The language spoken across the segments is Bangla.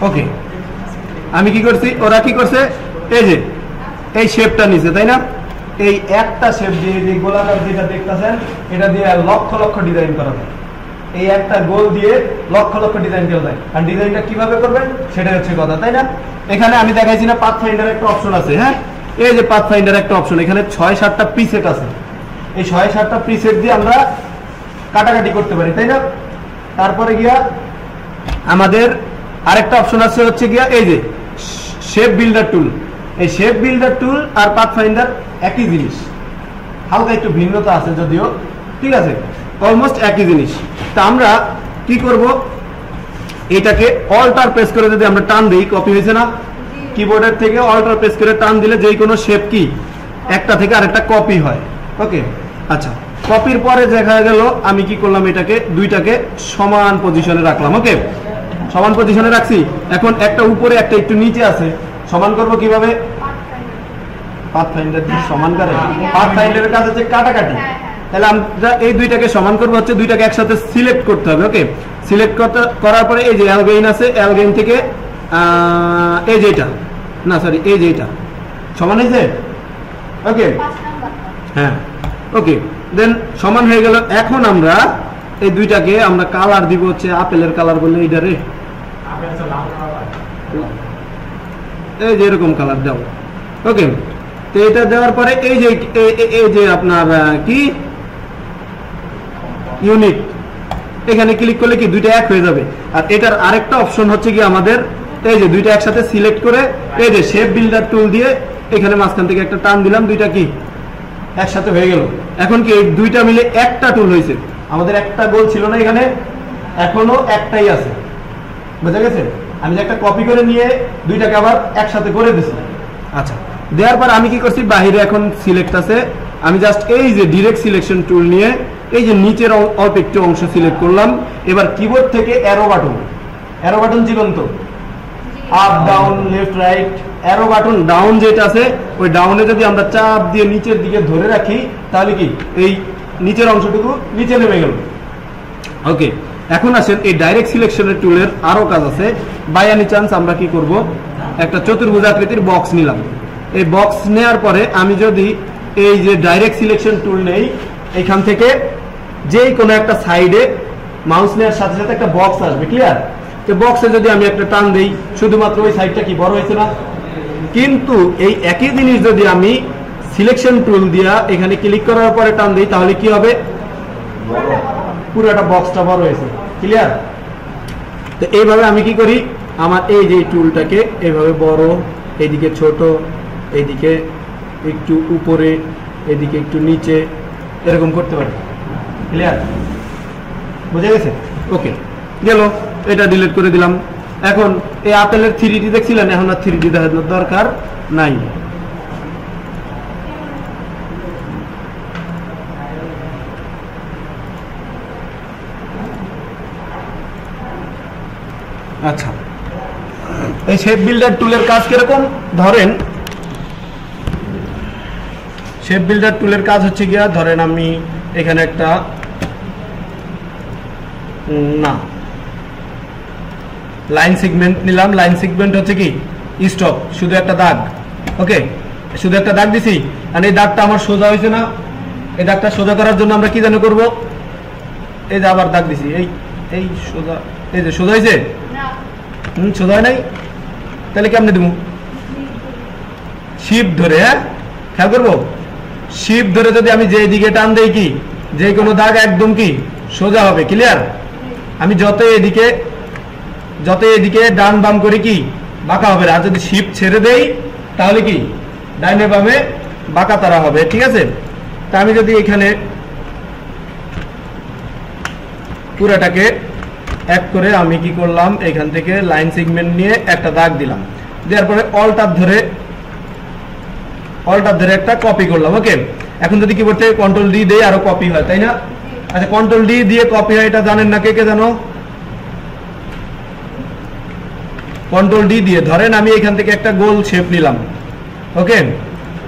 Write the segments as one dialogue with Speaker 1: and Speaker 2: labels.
Speaker 1: ওকে, আমি কি করছি, ওরা কি করছে, এই যে এই শেপটা নিছে, তাই না? এই একটা শেপ দিয়ে, যে গোলাকার যেটা দেখতেছেন, এটা দিয়ে লক্ষ লক্ষ ডিজাইন করা যায়। এই একটা গোল দিয়ে লক্ষ লক্ষ ডিজাইন করা যায়। আর ডিজাইনটা কিভাবে করবেন সেটা হচ্ছে কথা, তাই না? এখানে আমি দেখাইছি না পাথফাইন্ডার একটা অপশন আছে, হ্যাঁ, এই যে পাথফাইন্ডার একটা অপশন, এখানে 6-7টা প্রিসেট আছে। এই 6-7টা প্রিসেট দিয়ে আমরা কাটাকাটি করতে পারি, তাই না? তারপরে গিয়া আমাদের আরেকটা অপশন আছে, হচ্ছে গিয়া এই যে শেপ বিল্ডার টুল। এই শেপ বিল্ডার টুল আর পাথফাইন্ডার একই জিনিস, হালকা একটু ভিন্নতা আছে যদিও, ঠিক আছে, অলমোস্ট একই জিনিস। তা আমরা কি করব, এটাকে অল্টার প্রেস করে যদি আমরা টান দিই, কপি হয়েছে না? কিবোর্ডের থেকে অল্টার প্রেস করে টান দিলে যে কোনো শেপ কি একটা থেকে আরেকটা কপি হয়। ওকে, আচ্ছা, কপির পরে দেখা গেল আমি কি করলাম, এটাকে দুইটাকে সমান পজিশনে রাখলাম। ওকে, সমান পজিশনে রাখছি। এখন একটা উপরে একটা একটু নিচে আছে, সমান করব কিভাবে? পাথফাইন্ডার দিয়ে সমান করে, পাথফাইন্ডারের কাজ হচ্ছে কাটাকাটি। তাহলে আমরা এই দুইটাকে সমান করবো, হচ্ছে দুইটাকে একসাথে সিলেক্ট করতে হবে। ওকে, সিলেক্ট করার পরে এই যে অ্যালগেইন আছে, অ্যালগেইন থেকে এই যে এটা, না সরি, এই যে এটা সমান হয়েছে। ওকে, হ্যাঁ, ওকে, দেন সমান হয়ে গেল। এখন আমরা এই দুইটাকে আমরা কালার দিব, হচ্ছে আপেলের কালার বললে এইটারে, এই যে এরকম কালার দাও। ওকে, তো এটা দেওয়ার পরে এই যে আপনার কি ইউনিট, এখানে ক্লিক করলে কি দুইটা এক হয়ে যাবে। আর এটার আরেকটা অপশন হচ্ছে কি আমাদের এই যে দুইটা একসাথে সিলেক্ট করে এই যে শেপ বিল্ডার টুল দিয়ে এখানে মাঝখান থেকে একটা টান দিলাম, দুইটা কি একসাথে হয়ে গেল। এখন কি এই দুইটা মিলে একটা টুল হয়েছে। আমাদের একটা গোল ছিল না এখানে, এখনো একটাই আছে, বুঝা গেছে? আমি যে একটা কপি করে নিয়ে দুইটাকে আবার একসাথে করে দিছি। আচ্ছা, দেওয়ার পর আমি কি করছি, বাহিরে এখন সিলেক্ট আছে, আমি জাস্ট এই যে ডিরেক্ট সিলেকশন টুল নিয়ে এই যে নিচের অল্প একটু অংশ সিলেক্ট করলাম। এবার কিবোর্ড থেকে অ্যারো বাটন জীবন্ত, up down left right, arrow button down যেটা আছে, ওই ডাউনে যদি আমরা চাপ দিয়ে নিচের দিকে ধরে রাখি, তাহলে কি এই নিচের অংশটুকু নিচে নেমে গেল। ওকে, এখন আসেন এই ডাইরেক্ট সিলেকশনের টুলের আরো কাজ আছে। বাই এনি চান্স আমরা কি করব, একটা চতুর্ভুজ আকৃতির বক্স নিলাম। এই বক্স নেওয়ার পরে আমি যদি এই যে ডাইরেক্ট সিলেকশন টুল নেই, এখান থেকে যেই কোনো একটা সাইডে মাউস নেওয়ার সাথে সাথে একটা বক্স আসবে, ক্লিয়ার? তো বক্সে যদি আমি একটা টান দেই, শুধুমাত্র ওই সাইডটা কি বড় হয়েছে না? কিন্তু এই একই জিনিস যদি আমি সিলেকশন টুল দিয়া এখানে ক্লিক করার পরে টান দেই, তাহলে কি হবে, পুরোটা বক্সটা বড় হয়েছে, ক্লিয়ার? তো এইভাবে আমি কি করি, আমার এই যে টুলটাকে এইভাবে বড়, এইদিকে ছোট, এইদিকে একটু উপরে, এদিকে একটু নিচে, এরকম করতে পারি, ক্লিয়ার? বুঝে গেছে? ওকে, গেল, এটা ডিলিট করে দিলাম। এখন এই আপেলের 3D দেখছিলেন, এখন আর 3D দেখানোর দরকার নাই। আচ্ছা, এই শেপ বিল্ডার টুলের কাজ কিরকম, ধরেন শেপ বিল্ডার টুলের কাজ হচ্ছে গিয়া, ধরেন আমি এখানে একটা না লাইন সেগমেন্ট নিলাম। লাইন সেগমেন্ট হচ্ছে কি স্টপ, শুধু একটা দাগ। ওকে, শুধু একটা দাগ দিছি, আর এই দাগটা আমার সোজা হয়েছে না? এই দাগটা সোজা করার জন্য আমরা কি জানো করব, এই যে আবার দাগ দিছি, এই সোজা, এই যে সোজা হয়েছে, সোজা হয় নাই, তাহলে কেমনে দিব, শিপ ধরে, হ্যাঁ খেয়াল করবো, শিপ ধরে যদি আমি যে দিকে টান দেই কি যে কোনো দাগ একদম কি সোজা হবে, ক্লিয়ার? আমি যত এদিকে ডান বাম করে কি বাঁকা হবে, আর যদি শিপ ছেড়ে দেই তাহলে কি ডাইনে বামে বাঁকা তারা হবে, ঠিক আছে? তা আমি যদি এখানে পুরাটাকে এক করে আমি কি করলাম, এখান থেকে লাইন সেগমেন্ট নিয়ে একটা দাগ দিলাম, দেওয়ার পরে অল্টার ধরে একটা কপি করলাম। ওকে, এখন যদি কিবোর্ড থেকে কন্ট্রোল ডি দেই আরো কপি হয়, তাই না? আচ্ছা, কন্ট্রোল ডি দিয়ে কপি হয়, এটা জানেন না? কে জানো? কন্ট্রোল ডি দিয়ে ধরেন আমি এখান থেকে একটা গোল শেপ নিলাম। ওকে,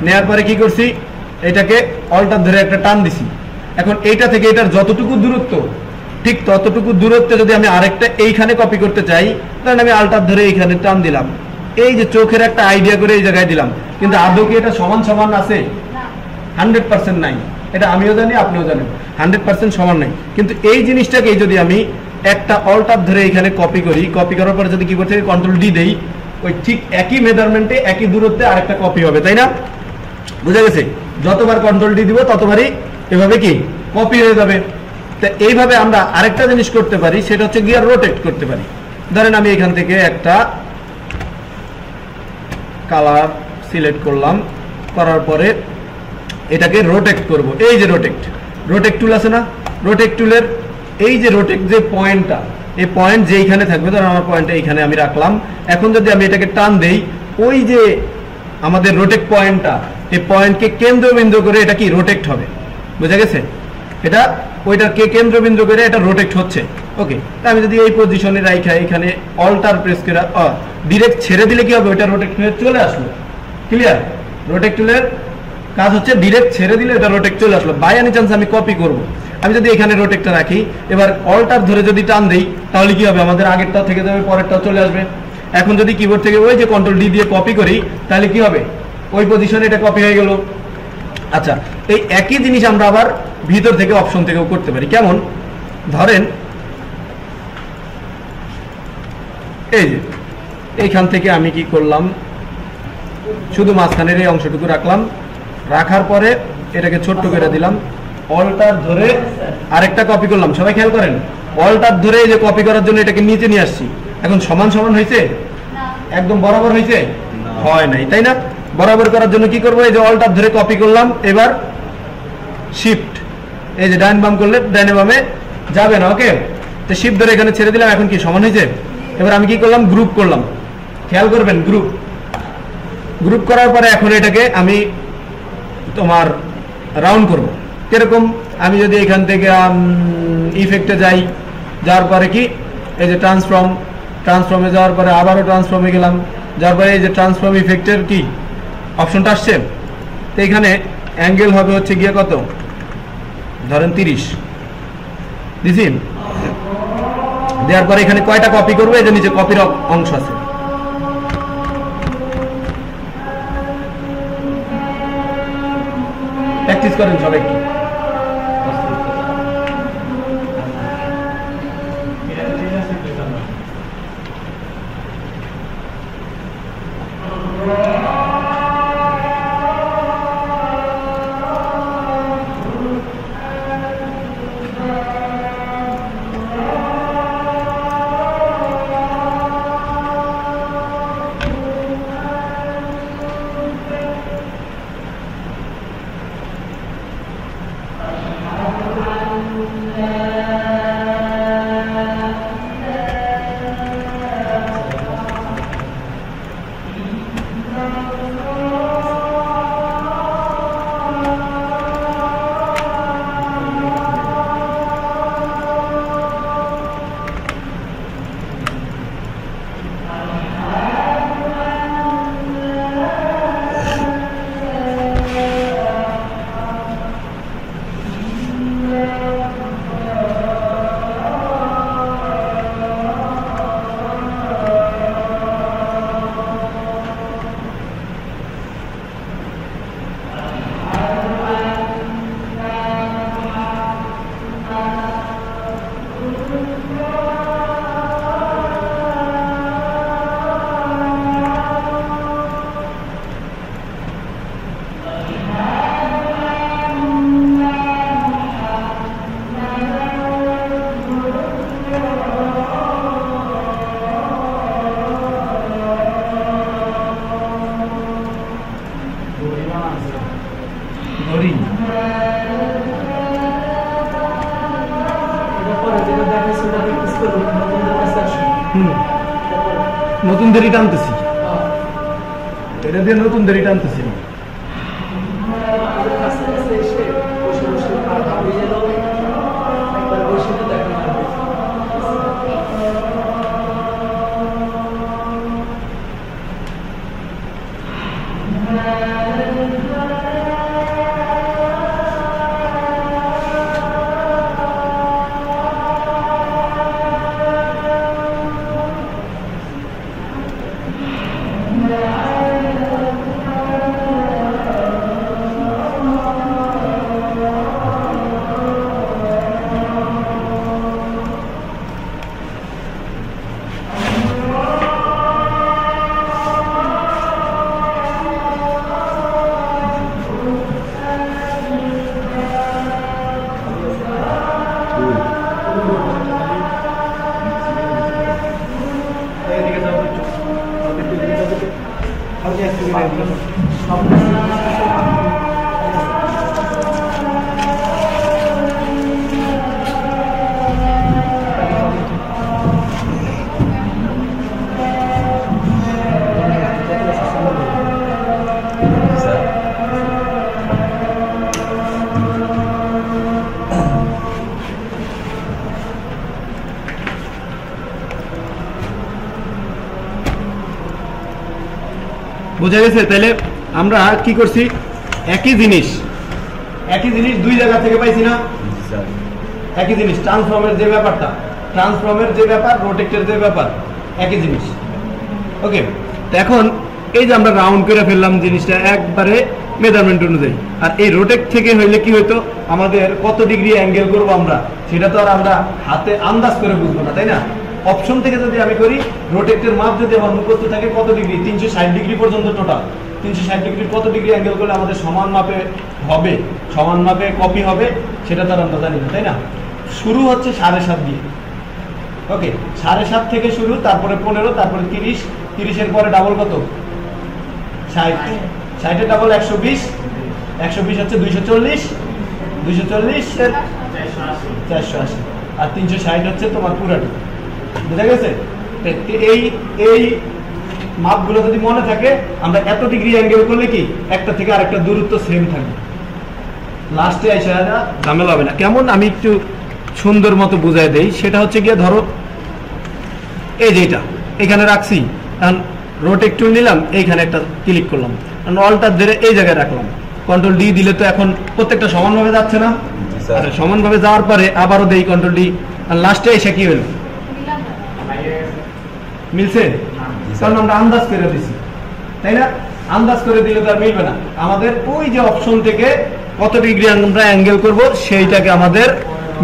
Speaker 1: নেয়ার পরে কি করছি, এটাকে অল্টার ধরে একটা টান দিছি। এখন এইটা থেকে এটার যতটুকু দূরত্ব ঠিক ততটুকু দূরত্বে যদি আমি আরেকটা এইখানে কপি করতে চাই, তাহলে আমি আলটার ধরে এইখানে টান দিলাম, এই যে চোখের একটা আইডিয়া করে এই জায়গায় দিলাম, কিন্তু আদৌ কি এটা সমান সমান আছে? 100% নাই। এটা আমিও জানি, আপনিও জানেন, 100% সমান নাই। কিন্তু এই জিনিসটাকে যদি আমি একটা অল্টার ধরে এখানে কপি করি, কপি করার পরে যদি কি করতে কন্ট্রোল ডি দেই, ওই ঠিক একই মেজারমেন্টে একই দূরত্বে আরেকটা কপি হবে, তাই না? বুঝা গেছে? যতবার কন্ট্রোল ডি দিব ততবারই এভাবে কি কপি হয়ে যাবে। তো এইভাবে আমরা আরেকটা জিনিস করতে পারি, সেটা হচ্ছে গিয়ে রোটেট করতে পারি। ধরেন আমি এখান থেকে একটা কালার সিলেক্ট করলাম, করার পরে এটাকে রোটেট করব। এই যে রোটেট টুল আছে না, রোটেট টুলের এই যে রোটেট যে পয়েন্টটা, এই পয়েন্ট যেইখানে থাকবে, ধরুন আমার পয়েন্টটা এইখানে আমি রাখলাম। এখন যদি আমি এটাকে টান দেই, ওই যে আমাদের রোটেট পয়েন্টটা, এই পয়েন্টকে কেন্দ্রবিন্দু করে এটা কি রোটেট হবে। বুঝা গেছে? এটা ওইটাকে কেন্দ্রবিন্দু করে এটা রোটেট হচ্ছে। ওকে, আমি যদি এই পজিশনে রাখা এখানে অল্টার প্রেস করে ডিরেক্ট ছেড়ে দিলে কি হবে, ওইটা রোটেট হয়ে চলে আসলো। ক্লিয়ার? রোটেট টুলের কাজ হচ্ছে ডিরেক্ট ছেড়ে দিলে এটা রোটেট চলে আসলো। বাই এনি চান্স আমি কপি করব, আমি যদি এখানে রোটেটটা রাখি, এবার অল্টার ধরে যদি টান দেই, তাহলে কি হবে, আমাদের আগেরটাও থেকে যাবে, পরেরটাও চলে আসবে। এখন যদি কিবোর্ড থেকে ওই যে কন্ট্রোল ডি দিয়ে কপি করি, তাহলে কি হবে, ওই পজিশনে এটা কপি হয়ে গেল। আচ্ছা, এই একই জিনিস আমরা আবার ভিতর থেকে অপশন থেকেও করতে পারি। কেমন? ধরেন এই যে এইখান থেকে আমি কি করলাম, শুধু মাঝখানের এই অংশটুকু রাখলাম, রাখার পরে এটাকে ছোট্ট করে দিলাম, অল্টার ধরে আরেকটা কপি করলাম। সবাই খেয়াল করেন, অল্টার ধরে এই যে কপি করার জন্য এটাকে নিচে নিয়ে আসছি। এখন সমান সমান হয়েছে? একদম বরাবর হয়েছে? হয় নাই, তাই না? বরাবর করার জন্য কি করবো, এই যে অল্টার ধরে কপি করলাম, এবার শিফট, এই যে ডাইন বাম করলে ডাইনে বামে যাবে না। ওকে, তো শিফট ধরে এখানে ছেড়ে দিলাম, এখন কি সমান হয়েছে? এবার আমি কি করলাম, গ্রুপ করলাম। খেয়াল করবেন, গ্রুপ করার পরে এখন এটাকে আমি তোমার রাউন্ড করব। কিরকম, আমি যদি এখান থেকে ইফেক্টে যাই, যাওয়ার পরে কি এই যে ট্রান্সফর্মে যাওয়ার পরে আবারও ট্রান্সফর্মে গেলাম, যার পরে এই যে ট্রান্সফর্ম ইফেক্টের কি অপশনটা আসছে, তো এখানে অ্যাঙ্গেল হবে হচ্ছে গিয়ে কত, ধরেন 30 দিছি। দেওয়ার পরে এখানে কয়টা কপি করবো, এই যে নিচে কপির অংশ আছে, প্র্যাকটিস করেন সবাই। নতুন দড়ি টানতেছি, এটা দিয়ে নতুন দড়ি টানতেছি। বুঝা গেছে? তাহলে আমরা কি করছি, একই জিনিস দুই জায়গা থেকে পাইছি না? একই জিনিস, ট্রান্সফর্মের যে ব্যাপারটা, ট্রান্সফর্মের যে ব্যাপার, রোটেক্টের যে ব্যাপার, একই জিনিস। ওকে, তো এখন এই যে আমরা রাউন্ড করে ফেললাম জিনিসটা একবারে মেজারমেন্ট অনুযায়ী, আর এই রোটেক্ট থেকে হইলে কি হইতো, আমাদের কত ডিগ্রি অ্যাঙ্গেল করবো আমরা, সেটা তো আর আমরা হাতে আন্দাজ করে বুঝবো না, তাই না? অপশন থেকে যদি আমি করি, রোটেক্টের মাপ যদি আমার মুখস্থ থাকে কত ডিগ্রি, 360 ডিগ্রি পর্যন্ত টোটাল, 360 ডিগ্রি কত ডিগ্রি অ্যাঙ্গেল করলে আমাদের সমান মাপে হবে, সমান মাপে কপি হবে, সেটা তো আর আমরা জানি না, তাই না? শুরু হচ্ছে 7.5 দিয়ে। ওকে, 7.5 থেকে শুরু, তারপরে 15, তারপরে 30, 30-এর পরে ডাবল কত, 60, 60-এর ডাবল 120, 120 হচ্ছে 240, 240-এর 480, আর 360 হচ্ছে তোমার পুরাটা। বুঝা গেছে? এই মাপগুলো যদি মনে থাকে, আমরা এত ডিগ্রি অ্যাঙ্গেল করলে কি একটা থেকে আরেকটা দূরত্ব সেম থাকবে, লাস্টে এসে ঝামেলা হবে না। কেমন, আমি একটু সুন্দর মতো বুঝাই দেই। সেটা হচ্ছে গিয়ে ধরো এই যে এটা এখানে রাখছি, এখন রোটেট টুল নিলাম, এইখানে একটা ক্লিক করলাম, অলটার ধরে এই জায়গায় রাখলাম, কন্ট্রোল ডি দিলে তো এখন প্রত্যেকটা সমানভাবে যাচ্ছে না? সমানভাবে যাওয়ার পরে আবারও দেই কন্ট্রোল ডি, আর লাস্টে এসে কি হলো, মিলছে? কারণ আমরা আন্দাজ করে দিছি, তাই না? আন্দাজ করে দিলে তো আর মিলবে না। আমাদের ওই যে অপশন থেকে কত ডিগ্রি আমরা অ্যাঙ্গেল করব, সেইটাকে আমাদের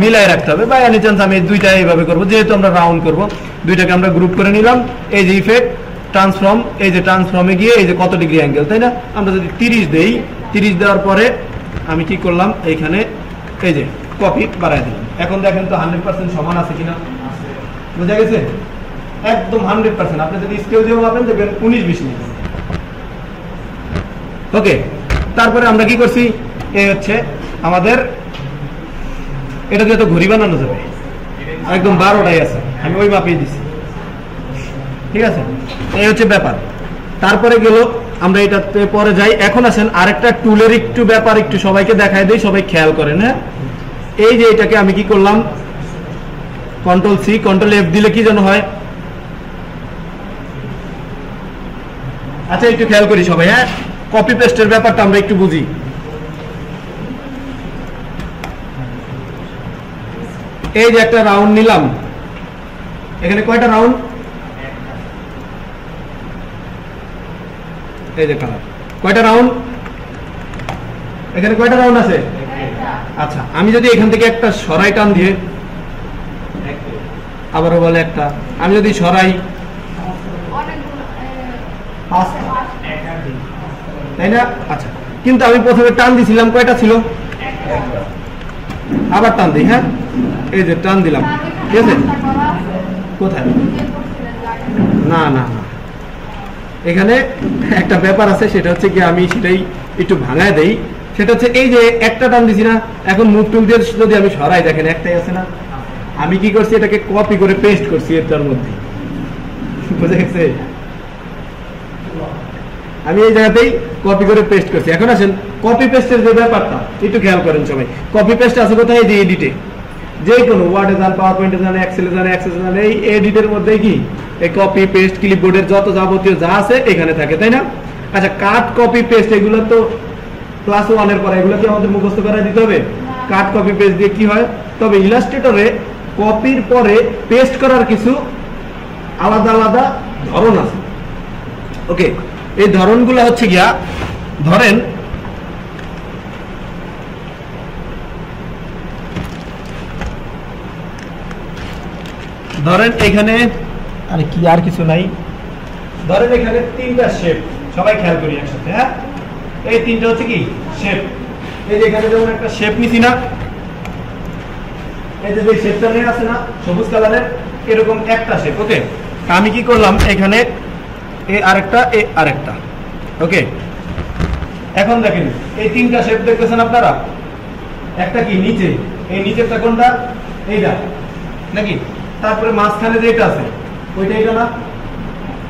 Speaker 1: মিলাই রাখতে হবে। বাই এনি চান্স আমি দুইটা এইভাবে করব, যেহেতু আমরা রাউন্ড করব, দুইটাকে আমরা গ্রুপ করে নিলাম। এই যে ইফেক্ট ট্রান্সফর্ম, এই যে ট্রান্সফর্মে গিয়ে এই যে কত ডিগ্রি অ্যাঙ্গেল, তাই না? আমরা যদি 30 দেই, 30 দেওয়ার পরে আমি কি করলাম, এইখানে এই যে কপি বাড়াই দিলাম। এখন দেখেন তো 100% সমান আছে কিনা, বুঝা গেছে? একদম 100%। আপনি যদি স্কেল দিয়ে মাপেন দেখবেন 19-20 নেই। ওকে, তারপরে আমরা কি করছি, এই হচ্ছে আমাদের, এটা দিয়ে তো ঘড়ি বানানো যাবে, একদম 12টাই আছে, আমি ওই মাপেই দিছি, ঠিক আছে? এই হচ্ছে ব্যাপার। তারপরে গেল, আমরা এটাতে পরে যাই। এখন আসেন আরেকটা টুলের একটু ব্যাপার, একটু সবাইকে দেখায় দেই, সবাই খেয়াল করেন। হ্যাঁ, এই যে এটাকে আমি কি করলাম, কন্ট্রোল সি কন্ট্রোল এফ দিলে কি যেন হয়, আচ্ছা একটু খেয়াল করি সবাই। হ্যাঁ, কপি পেস্টের ব্যাপারটা আমরা একটু বুঝি। এই যে একটা রাউন্ড নিলাম, এখানে কয়টা রাউন্ড, এই যে কালার, কয়টা রাউন্ড, এখানে কয়টা রাউন্ড আছে? আচ্ছা, আমি যদি এখান থেকে একটা সরাই টান দিয়ে, আবারও বলে একটা, আমি যদি সরাই, তাই না? আচ্ছা, কিন্তু আমি প্রথমে টান দিছিলাম, কয়টা ছিল? আবার টান দিই। হ্যাঁ, এই যে টান দিলাম, ঠিক আছে? কোথায়? না না না, এখানে একটা ব্যাপার আছে, সেটা হচ্ছে কি আমি সেটাই একটু ভাঙায় দেই। সেটা হচ্ছে এই যে একটা টান দিছি না, এখন মুভ টুল দিয়ে যদি আমি সরাই, দেখেন একটাই আছে না, আমি কি করছি, এটাকে কপি করে পেস্ট করছি এটার মধ্যে, বুঝে গেছে? আমি এই জায়গাতেই কপি করে পেস্ট করছি। এখন আসেন কপি পেস্টের যে ব্যাপারটা একটু খেয়াল করেন সবাই। কপি পেস্ট আছে কোথায়? এই যে এডিটে, যে কোনো ওয়ার্ডে যান, পাওয়ার পয়েন্টে যান, এক্সেলে যান, অ্যাক্সেসে যান, এই এডিটের মধ্যে কি এই কপি পেস্ট, ক্লিপবোর্ডের যত যাবতীয় যা আছে এখানে থাকে, তাই না? আচ্ছা, কাট কপি পেস্ট এগুলো তো ক্লাস 1-এর পরে, এগুলো কি আমাদের মুখস্থ করে দিতে হবে? কাট কপি পেস্ট দিয়ে কি হয়, তবে ইলাস্ট্রেটরে কপির পরে পেস্ট করার কিছু আলাদা আলাদা ধরন আছে। ওকে, এই ধরনগুলো হচ্ছে গিয়া, ধরেন এখানে, আরে কি আর কিছু নাই, ধরেন এখানে 3টা শেপ, সবাই খেয়াল করি একসাথে। হ্যাঁ, এই 3টা হচ্ছে কি শেপ। এই যে এখানে যেমন একটা শেপ নিছি না, এই যে শেপটা নিয়ে আছে না সবুজ কালারের, এরকম একটা শেপ। ওকে, আমি কি করলাম এখানে এ আরেকটা। ওকে, এখন দেখেন এই তিনটা শেপ দেখতেছেন আপনারা, একটা কি নিচে, এই নিচেরটা কোনটা, এইটা নাকি, তারপরে মাঝখানে যেটা আছে ওইটা, এটা না,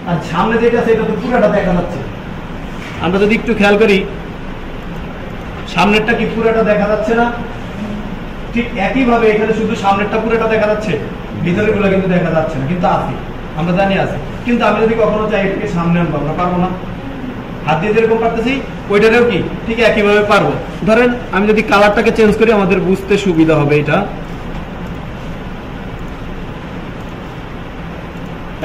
Speaker 1: আর সামনে যেটা আছে এটা তো পুরোটা দেখা যাচ্ছে। আমরা যদি একটু খেয়াল করি সামনেরটা কি পুরোটা দেখা যাচ্ছে না, ঠিক একইভাবে এখানে শুধু সামনেরটা পুরোটা দেখা যাচ্ছে, ভিতরের গুলো কিন্তু দেখা যাচ্ছে না, কিন্তু আছে, আমরা জানি আছে। কিন্তু আমি যদি কখনো চাই এটাকে সামনে আনবো, আমরা পারবো না। হাত দিয়ে যেরকম পারতেছি ওইটারেও কি ঠিক একইভাবে পারবো। ধরেন আমি যদি কালারটাকে চেঞ্জ করি আমাদের বুঝতে সুবিধা হবে এটা।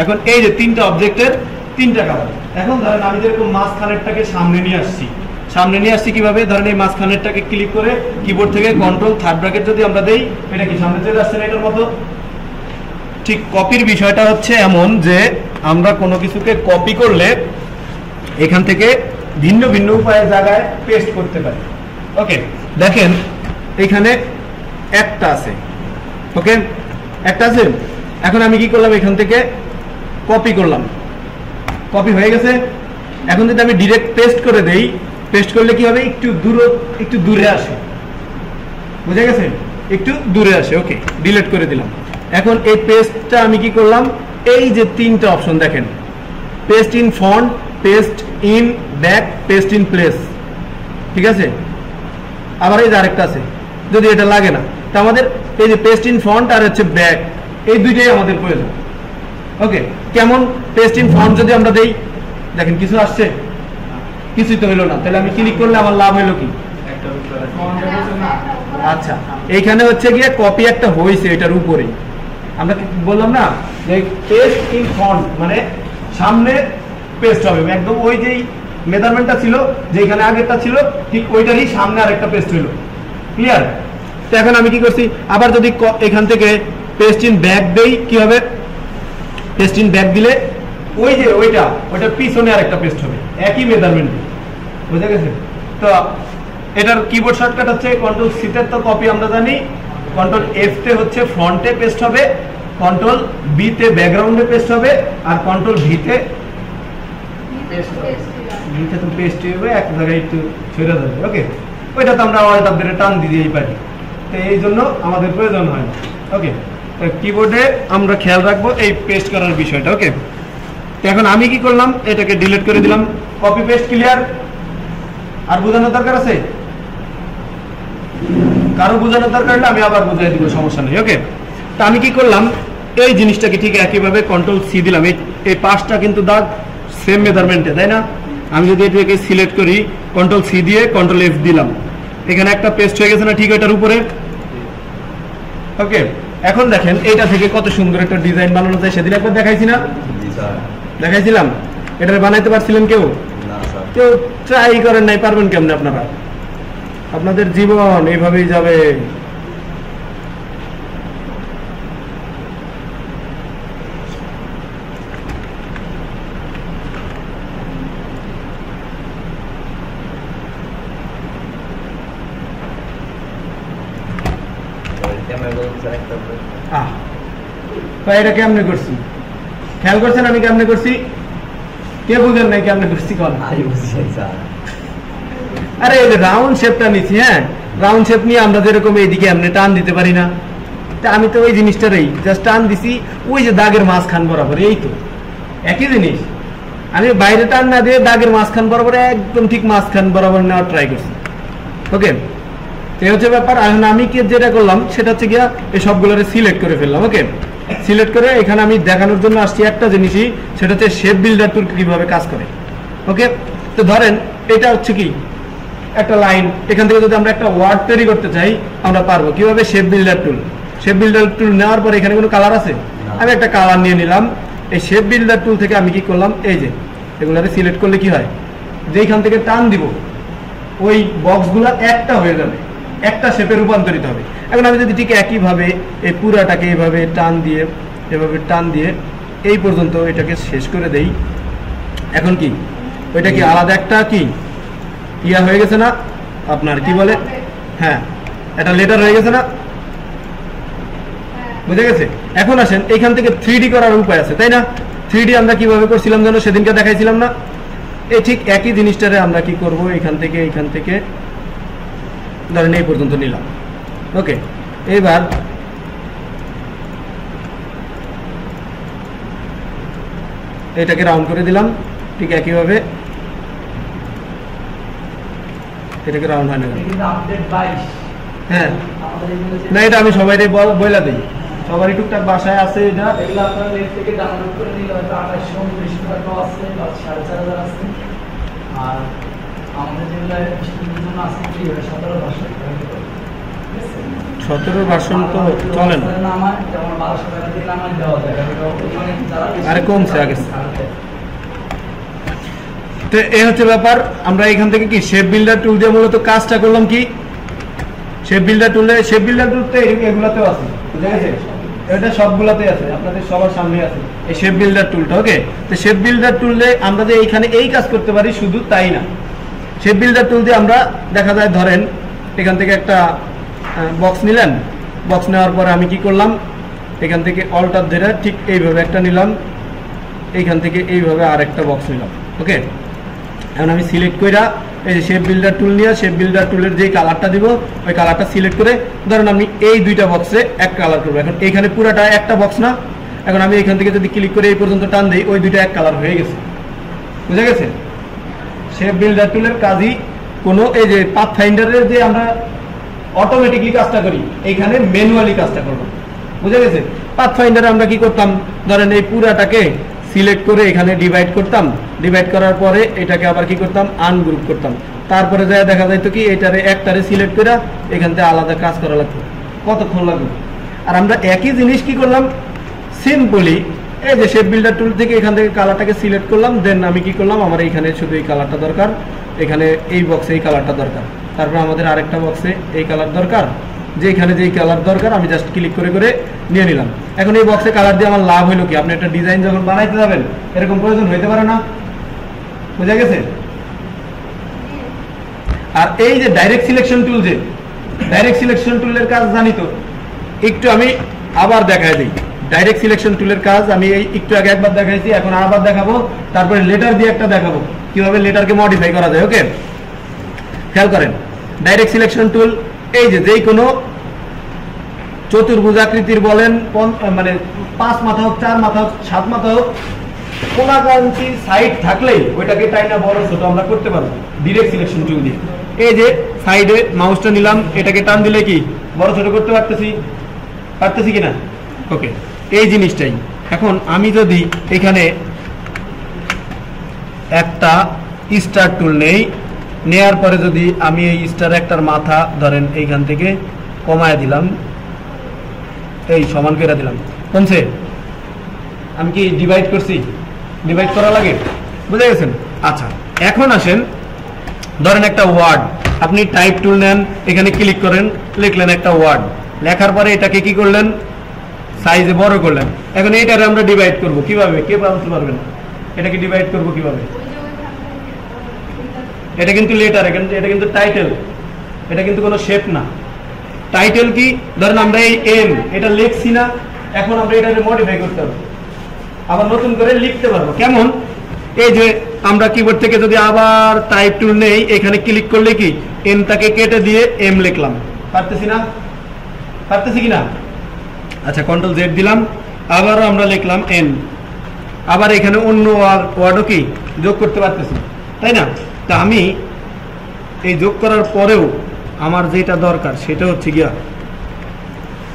Speaker 1: এখন এই যে তিনটা অবজেক্টের তিনটা কালার, এখন ধরেন আমি যেরকম মাঝখানেরটাকে সামনে নিয়ে আসছি কিভাবে, ধরেন এই মাঝখানেরটাকে ক্লিক করে কিবোর্ড থেকে কন্ট্রোল থার্ড ব্র্যাকেট যদি আমরা দেই, এটা কি সামনে চলে আসছে না এটার মতো। ঠিক কপির বিষয়টা হচ্ছে এমন যে আমরা কোনো কিছুকে কপি করলে এখান থেকে ভিন্ন ভিন্ন উপায়ে জায়গায় পেস্ট করতে পারি। ওকে, দেখেন এখানে একটা আছে, ওকে একটা আছে। এখন আমি কি করলাম, এখান থেকে কপি করলাম, কপি হয়ে গেছে। এখন যদি আমি ডিরেক্ট পেস্ট করে দেই, পেস্ট করলে কি হবে, একটু দূরে আসে, বুঝে গেছে, একটু দূরে আসে। ওকে, ডিলিট করে দিলাম। এখন এই পেস্টটা আমি কি করলাম, এই যে তিনটা অপশন দেখেন, paste in front, paste in back, paste in place, ঠিক আছে। আবার এই যে আরেকটা আছে, যদি এটা লাগে না, তা আমাদের এই যে পেস্ট ইন ফন্ট আর হচ্ছে ব্যাক, এই দুইটাই আমাদের প্রয়োজন। ওকে, কেমন, পেস্ট ইন ফন্ট যদি আমরা দেই, দেখেন কিছু আসছে, কিছুই তো হইলো না, তাহলে আমি ক্লিক করলে আমার লাভ হইলো কি, আচ্ছা এইখানে হচ্ছে গিয়ে কপি একটা হয়েছে এটার উপরে, আমরা বললাম না যে পেস্ট ইন ফন্ট মানে সামনে পেস্ট হবে, একদম ওই যেই মেজারমেন্টটা ছিল যেখানে আগেরটা ছিল ঠিক ওইটারই সামনে আরেকটা পেস্ট হইলো, ক্লিয়ার। তো এখন আমি কি করছি, আবার যদি এখান থেকে পেস্ট ইন ব্যাক দেই কি হবে, পেস্ট ইন ব্যাক দিলে ওই যে ওইটার পিছনে আরেকটা পেস্ট হবে একই মেজারমেন্ট, বুঝে গেছে। তো এটার কিবোর্ড শর্টকাট হচ্ছে কন্ট্রোল সি তে, তো কপি আমরা জানি, কন্ট্রোল এফ তে হচ্ছে ফ্রন্টে পেস্ট হবে, কন্ট্রোল বি তে ব্যাকগ্রাউন্ডে পেস্ট হবে, আর কন্ট্রোল ভি তে পেস্ট হবে, এক জায়গায় একটু ছেড়ে যাবে। ওকে, ওইটা তো আমরা অল্টার ধরে টান দিয়েই পারি, তো এই জন্য আমাদের প্রয়োজন হয় না। ওকে, তো কিবোর্ডে আমরা খেয়াল রাখবো এই পেস্ট করার বিষয়টা। ওকে, তো এখন আমি কি করলাম, এটাকে ডিলিট করে দিলাম, কপি পেস্ট ক্লিয়ার। আর বোঝানোর দরকার আছে, কারো বোঝানোর দরকার হলে আমি আবার বুঝাই দিব, সমস্যা নেই। ওকে, তা আমি কি করলাম, এই জিনিসটাকে ঠিক একইভাবে কন্ট্রোল সি দিলাম, এই পাঁচটা কিন্তু দাগ সেম মেজারমেন্টে, তাই না। আমি যদি এটাকে সিলেক্ট করি কন্ট্রোল সি দিয়ে কন্ট্রোল এফ দিলাম, এখানে একটা পেস্ট হয়ে গেছে না ঠিক ওইটার উপরে। ওকে, এখন দেখেন এইটা থেকে কত সুন্দর একটা ডিজাইন বানানো যায়, সেদিন একবার দেখাইছি না, দেখাইছিলাম। এটা বানাইতে পারছিলেন কেউ ট্রাই করেন নাই, পারবেন কেমনে আপনারা, আপনাদের জীবন এইভাবেই যাবে। এটা কেমনে করছি খেয়াল করছেন, আমি কেমনে করছি, কে বুঝেন নাই কেমনে করছি, আরে এই রাউন্ড শেপটা নিচ্ছি, হ্যাঁ রাউন্ড শেপ নিয়ে আমরা যেরকম এইদিকে এমনি টান দিতে পারি না, আমি তো ওই জিনিসটারই জাস্ট টান দিছি ওই যে দাগের মাঝখান বরাবর, এই তো একই জিনিস। আমি বাইরে টান না দিয়ে দাগের মাঝখান বরাবর একদম ঠিক মাঝখান বরাবর নেওয়ার ট্রাই করছি। ওকে, এই হচ্ছে ব্যাপার। এখন আমি কি যেটা করলাম সেটা হচ্ছে গিয়া এই সবগুলোরে সিলেক্ট করে ফেললাম। ওকে, সিলেক্ট করে এখানে আমি দেখানোর জন্য আসছি একটা জিনিসই, সেটা হচ্ছে শেপ বিল্ডার টুল কিভাবে কাজ করে। ওকে, তো ধরেন এটা হচ্ছে কি একটা লাইন, এখান থেকে যদি আমরা একটা ওয়ার্ড তৈরি করতে চাই আমরা পারবো কিভাবে, শেপ বিল্ডার টুল। শেপ বিল্ডার টুল নেওয়ার পর এখানে কোনো কালার আছে, আমি একটা কালার নিয়ে নিলাম। এই শেপ বিল্ডার টুল থেকে আমি কি করলাম, এই যে এগুলারে সিলেক্ট করলে কি হয়, যেখান থেকে টান দিব ওই বক্সগুলা একটা হয়ে যাবে, একটা শেপে রূপান্তরিত হবে। এখন আমি যদি ঠিক একইভাবে এই পুরাটাকে এইভাবে টান দিয়ে এভাবে টান দিয়ে এই পর্যন্ত এটাকে শেষ করে দেই, এখন কি ওইটা কি আলাদা একটা কি ইয়া হয়ে গেছে না, আপনার কি বলে, হ্যাঁ একটা লেটার হয়ে গেছে না। বুঝে গেছে? এখন আসেন এখান থেকে 3D করার উপায় আছে, তাই না? 3D আমরা কিভাবে করছিলাম যেন সেদিনকে দেখাইছিলাম না? এই ঠিক একই জিনিসটারে আমরা কি করব, এখান থেকে ধরেন এই পর্যন্ত নিলাম। ওকে, এবার এটাকে রাউন্ড করে দিলাম, ঠিক একইভাবে এটাকে রাউন্ড হয় না। হ্যাঁ, না এটা আমি সবাই বইলা দিই, সবারই টুকটাক বাসায় আছে। এটা
Speaker 2: এগুলো আপনারা নেট থেকে ডাউনলোড করে নিলে হয়তো 2829 টাকা আছে বা 4500 আছে। আর আমাদের যেগুলো স্টুডেন্টের জন্য আছে ফ্রি, ওটা 17 ভার্সন।
Speaker 1: 17 ভার্সন তো চলে না,
Speaker 2: আমার যেমন 1200 টাকা দিয়ে আমার দেওয়া যায়, মানে যারা
Speaker 1: আরে কমছে আগে। তো এই হচ্ছে ব্যাপার। আমরা এখান থেকে কি শেপ বিল্ডার টুল দিয়ে মূলত কাজটা করলাম। কি শেপ বিল্ডার টুল তো এগুলাতেও আছে, বুঝা গেছে? এটা সবগুলাতে আছে, আপনাদের সবার সামনে আছে এই শেপ বিল্ডার টুলটা। ওকে, তো শেপ বিল্ডার টুলে আমরা যে এইখানে এই কাজ করতে পারি, শুধু তাই না, শেপ বিল্ডার টুল দিয়ে আমরা দেখা যায় ধরেন এখান থেকে একটা বক্স নিলেন, বক্স নেওয়ার পরে আমি কি করলাম, এখান থেকে অল্টার ধরে ঠিক এইভাবে একটা নিলাম, এইখান থেকে এইভাবে আরেকটা বক্স নিলাম। ওকে, এখন আমি সিলেক্ট কইরা এই যে শেপ বিল্ডার টুল নিয়ে শেপ বিল্ডার টুলের যে কালারটা দিব ওই কালারটা সিলেক্ট করে ধরেন আমি এই দুইটা বক্সে এক কালার করবো। এখন এইখানে পুরাটা একটা বক্স না, এখন আমি এখান থেকে যদি ক্লিক করে এই পর্যন্ত টান দিই, ওই দুইটা এক কালার হয়ে গেছে। বুঝা গেছে? শেপ বিল্ডার টুলের কাজই কোনো এই যে পাথ ফাইন্ডারের যে আমরা অটোমেটিকলি কাজটা করি, এইখানে ম্যানুয়ালি কাজটা করবো। বুঝা গেছে? পাথ ফাইন্ডারে আমরা কি করতাম, ধরেন এই পুরাটাকে সিলেক্ট করে এখানে ডিভাইড করতাম, ডিভাইড করার পরে এটাকে আবার কি করতাম, আনগ্রুপ করতাম, তারপরে যা দেখা যাইতো কি এটারে একটারে সিলেক্ট করে এখান থেকে আলাদা কাজ করা লাগতো, কতক্ষণ লাগবে। আর আমরা একই জিনিস কি করলাম, সিম্পলি এই যে শেপ বিল্ডার টুল থেকে এখান থেকে কালারটাকে সিলেক্ট করলাম, দেন আমি কি করলাম, আমার এইখানে শুধু এই কালারটা দরকার, এখানে এই বক্সে এই কালারটা দরকার, তারপর আমাদের আরেকটা বক্সে এই কালার দরকার, যেখানে যেই কালার দরকার আমি জাস্ট ক্লিক করে করে নিয়ে নিলাম। এখন এই বক্সে কালার দিয়ে আমার লাভ হলো কি, আপনি একটা ডিজাইন যখন বানাইতে যাবেন এরকম প্রয়োজন হইতে পারে না। বুঝা গেছে? আর এই যে ডাইরেক্ট সিলেকশন টুল, যে ডাইরেক্ট সিলেকশন টুলের কাজ জানি তো, একটু আমি আবার দেখাই দিই। ডাইরেক্ট সিলেকশন টুলের কাজ আমি এই একটু আগে একবার দেখাইছি, এখন আবার দেখাবো, তারপরে লেটার দিয়ে একটা দেখাবো কিভাবে লেটারকে মডিফাই করা যায়। ওকে, খেয়াল করেন, ডাইরেক্ট সিলেকশন টুল এই যে যেই কোনো চতুর্ভুজ আকৃতির বলেন, মানে 5 মাথা হোক, 4 মাথা হোক, 7 মাথা হোক, কোনাকাঙ্ক্ষী সাইড থাকলেই ওইটাকে টাইনা বড় ছোট আমরা করতে পারবো ডাইরেক্ট সিলেকশন টুল দিয়ে। এই যে সাইডে মাউসটা নিলাম, এটাকে টান দিলে কি বড় ছোট করতে পারতেছি কিনা? ওকে, এই জিনিসটাই। এখন আমি যদি এখানে একটা স্টার টুল নেই, নেয়ার পরে যদি আমি এই স্টার একটার মাথা ধরেন এইখান থেকে কমায় দিলাম, এই সমান করে দিলাম, কমছে? আমি কি ডিভাইড করছি? ডিভাইড করা লাগে, বুঝে গেছেন? আচ্ছা, এখন আসেন ধরেন একটা ওয়ার্ড, আপনি টাইপ টুল নেন, এখানে ক্লিক করেন, লিখলেন একটা ওয়ার্ড, লেখার পরে এটাকে কি করলেন, সাইজে বড় করলেন। এখন এইটারে আমরা ডিভাইড করব কিভাবে, কে বলতে পারবেন? এটাকে ডিভাইড করব কিভাবে? এটা কিন্তু লেটার, এটা কিন্তু টাইটেল, এটা কিন্তু কোনো শেপ না। টাইটেল কি, ধরেন আমরা এই এম এটা লিখছি না, এখন আমরা এটাকে মডিফাই করতে পারবো, আবার নতুন করে লিখতে পারবো। কেমন? এই যে আমরা কিবোর্ড থেকে যদি আবার টাইপ টুল নেই, এখানে ক্লিক করলে কি এমটাকে কেটে দিয়ে এম লিখলাম, পারতেছি না? পারতেছি কিনা? আচ্ছা, কন্ট্রোল জেড দিলাম, আবারও আমরা লিখলাম এন, আবার এখানে অন্য ওয়ার্ডও কি যোগ করতে পারতেছি, তাই না? তা আমি এই যোগ করার পরেও আমার যেটা দরকার সেটা হচ্ছে গিয়া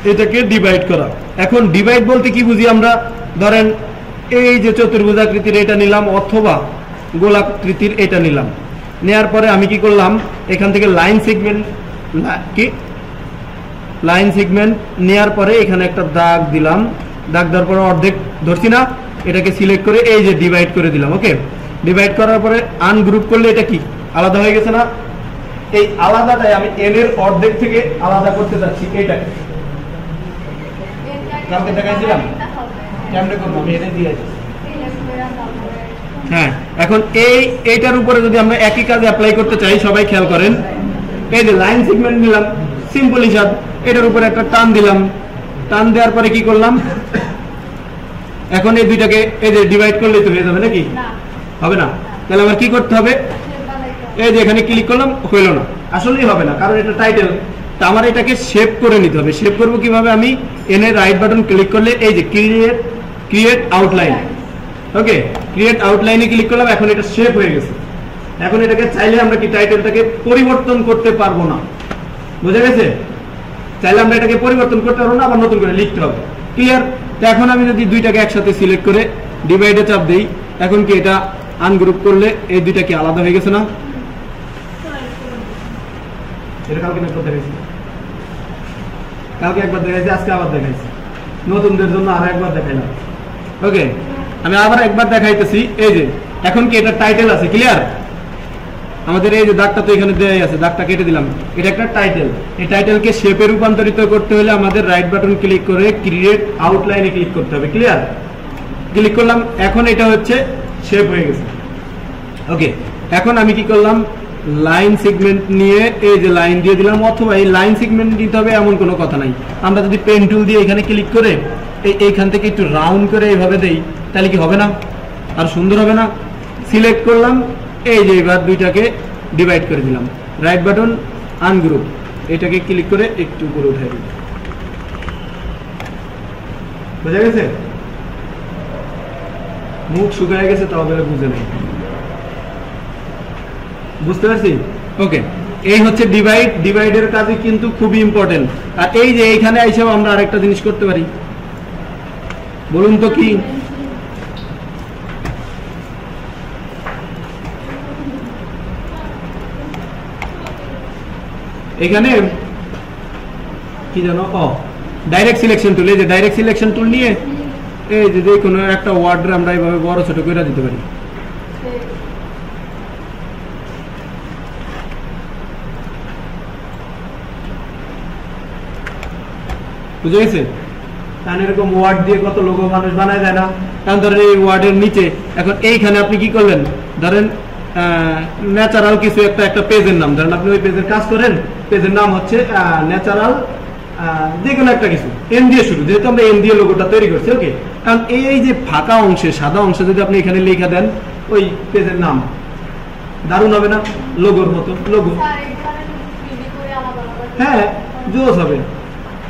Speaker 1: এটাকে ডিভাইড করা। এখন ডিভাইড বলতে কি বুঝি আমরা, ধরেন এই যে চতুর্ভুজ আকৃতির এটা নিলাম অথবা গোলাকৃতির এটা নিলাম, নেয়ার পরে আমি কি করলাম, এখান থেকে লাইন সেগমেন্ট, কি লাইন সেগমেন্ট নেয়ার পরে এখানে একটা দাগ দিলাম, দাগ দেওয়ার পরে অর্ধেক ধরছি না, এটাকে সিলেক্ট করে এই যে ডিভাইড করে দিলাম। ওকে, ডিভাইড করার পরে আনগ্রুপ করলে এটা কি আলাদা হয়ে গেছে না? এই আলাদাটাই আমি এন এর অর্ধেক থেকে আলাদা করতে চাচ্ছি। এইটাকে কালকে দেখাইছিলাম কেমনে করবো, আমি এটা দিয়েছি। হ্যাঁ, এখন এইটার উপরে যদি আমরা একই কাজ অ্যাপ্লাই করতে চাই, সবাই খেয়াল করেন, এই যে লাইন সেগমেন্ট নিলাম, সিম্পল হিসাব, এটার উপরে একটা টান দিলাম, টান দেওয়ার পরে কি করলাম, এখন এই দুইটাকে এই যে ডিভাইড করলেই তো হয়ে যাবে নাকি? হবে না। তাহলে আমার কি করতে হবে, এই যে এখানে ক্লিক করলাম, হইল না, আসলেই হবে না, কারণ এটা টাইটেল। তা আমার এটাকে শেপ করে নিতে হবে। শেপ করবো কিভাবে, আমি এনে রাইট বাটন ক্লিক করলে এই যে ক্রিয়েট আউটলাইন, ওকে, ক্রিয়েট আউটলাইনে ক্লিক করলাম, এখন এটা শেপ হয়ে গেছে। এখন এটাকে চাইলে আমরা কি টাইটেলটাকে পরিবর্তন করতে পারবো না, বুঝা গেছে? চাইলে আমরা এটাকে পরিবর্তন করতে পারবো না, আবার নতুন করে লিখতে হবে। ক্লিয়ার? তো এখন আমি যদি দুইটাকে একসাথে সিলেক্ট করে ডিভাইডে চাপ দেই, এখন কি এটা আনগ্রুপ করলে এই দুইটা কি আলাদা হয়ে গেছে না? এটা কালকে একবার দেখাইছি, কালকে একবার দেখাইছি, আজকে আবার দেখাইছি, নতুনদের জন্য আর একবার দেখাইলাম। ওকে, আমি আবার একবার দেখাইতেছি। এই যে এখন কি এটা টাইটেল আছে, ক্লিয়ার? আমাদের এই যে দাগটা তো এখানে দেওয়াই আছে, দাগটা কেটে দিলাম, এটা একটা টাইটেল। এই টাইটেলকে শেপে রূপান্তরিত করতে হলে আমাদের রাইট বাটন ক্লিক করে ক্রিয়েট আউটলাইনে ক্লিক করতে হবে। ক্লিয়ার? ক্লিক করলাম, এখন এটা হচ্ছে শেপ হয়ে গেছে। ওকে, এখন আমি কি করলাম, লাইন সেগমেন্ট নিয়ে এই যে লাইন দিয়ে দিলাম, অথবা এই লাইন সেগমেন্ট দিতে হবে এমন কোনো কথা নাই। আমরা যদি পেন টুল দিয়ে এখানে ক্লিক করে এইখান থেকে একটু রাউন্ড করে এইভাবে দেই, তাহলে কি হবে না? আর সুন্দর হবে না? সিলেক্ট করলাম, এই যে এবার দুইটাকে ডিভাইড করে দিলাম, রাইট বাটন আনগ্রুপ, এটাকে ক্লিক করে একটু উপরে উঠাই দিই। বুঝা গেছে? মুখ শুকায় গেছে, তাও বেলা বুঝে নেই, বুঝতে পারছি? ওকে, এই হচ্ছে ডিভাইড। ডিভাইডের কাজে কিন্তু খুবই ইম্পর্টেন্ট। আর এই যে এইখানে আইসাও আমরা আরেকটা জিনিস করতে পারি, বলুন তো কি? এখানে কি জানো, ডাইরেক্ট সিলেকশন টুল। এই যে ডাইরেক্ট সিলেকশন টুল নিয়ে এই যে কোনো একটা ওয়ার্ড আমরা এইভাবে বড় ছোট করে দিতে পারি। বুঝে গেছে? কারণ এরকম ওয়ার্ড দিয়ে কত লোগো মানুষ বানায় যায় না? কারণ ধরেন এই ওয়ার্ডের নিচে এখন এইখানে আপনি কি করলেন, ধরেন ন্যাচারাল কিছু একটা পেজের নাম, ধরেন আপনি ওই পেজের কাজ করেন, পেজের নাম হচ্ছে ন্যাচারাল যে কোনো একটা কিছু এন দিয়ে শুরু, যেহেতু আমরা এন দিয়ে লোগোটা তৈরি করছি। ওকে, কারণ এই যে ফাঁকা অংশে সাদা অংশে যদি আপনি এখানে লেখা দেন ওই পেজের নাম, দারুণ হবে না? লোগোর মতো লোগো। হ্যাঁ, জোস হবে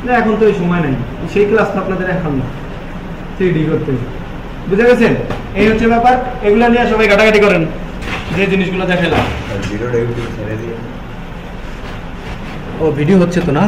Speaker 1: না, এখন তো এই সময় নেই, সেই ক্লাস তো আপনাদের এখন না, সেই ডি করতে। বুঝে গেছেন? এই হচ্ছে ব্যাপার। এগুলো নিয়ে সবাই ঘাটাঘাটি করেন, যে জিনিসগুলো দেখালাম। ও ভিডিও হচ্ছে তো না?